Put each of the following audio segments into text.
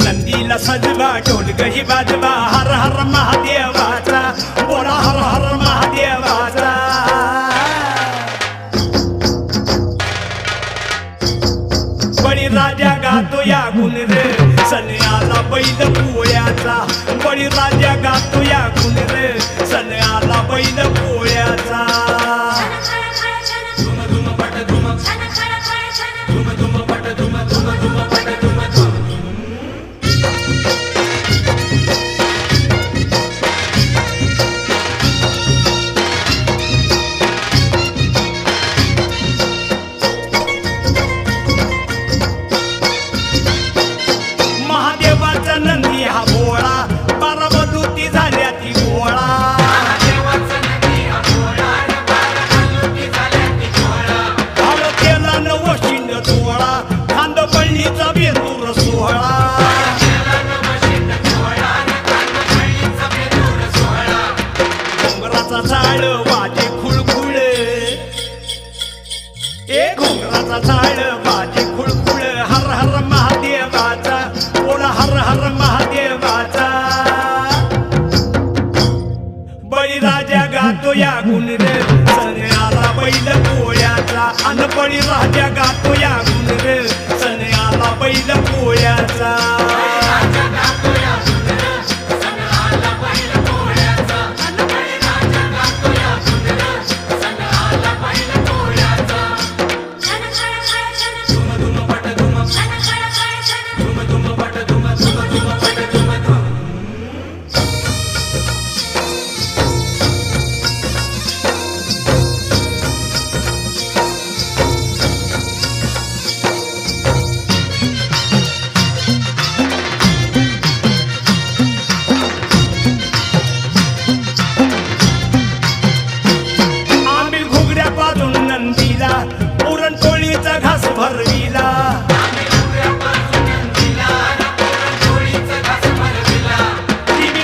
नंदीला सजवा ढोलकही वाजवा हर हर महादेवाचा बोला हर हर महादेवाचा बळीराजा गातो या गुण रे सण आला बैल पोळ्याचा बळीराजा गातो या गुण रे सण आला बैल पोळ्याचा नंदी हा भोळा बारामती झाल्या ती गोळा केला नवशिंड सोहळा खांद पळणीचा बेंदूर सोहळा घोंगराचा चाळ वाजे खुळखुळ घोंगराचा चाळ वाजे खुळखुळ हर हर महादेवाचा बोला हर हर महादेवाचा बळीराजा गातो या गुण रे सण आला बैल पोळ्याचा अन बळीराजा गातो या गुण रे सण आला बैल पोळ्याचा पुरणपोळीचा घास भरविला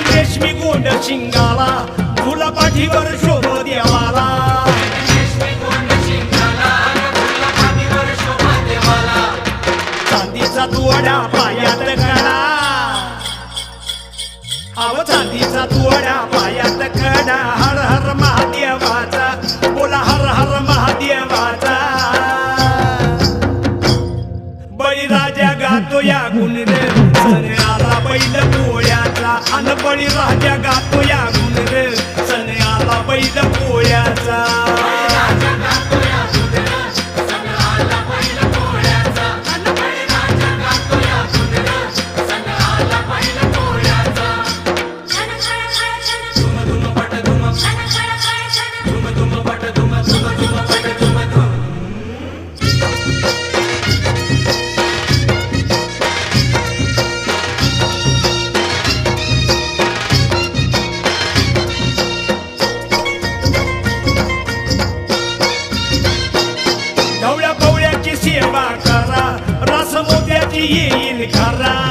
रेशमी गोंड शिंगाला फुला पाठीवर शोभ देवाला चांदीचा तुवड्या पायात कडा अव चांदीचा तुवड्या पायात कडा हर हर महादेवाचा बोला हर हर महादेवाचा बळीराजा गातो या गुण रे सण आला बैल पोळ्याचा अन बळीराजा गातो या गुण रे सण आला बैल पोळ्याचा सेवा करा रस मोत्याची येईल खरा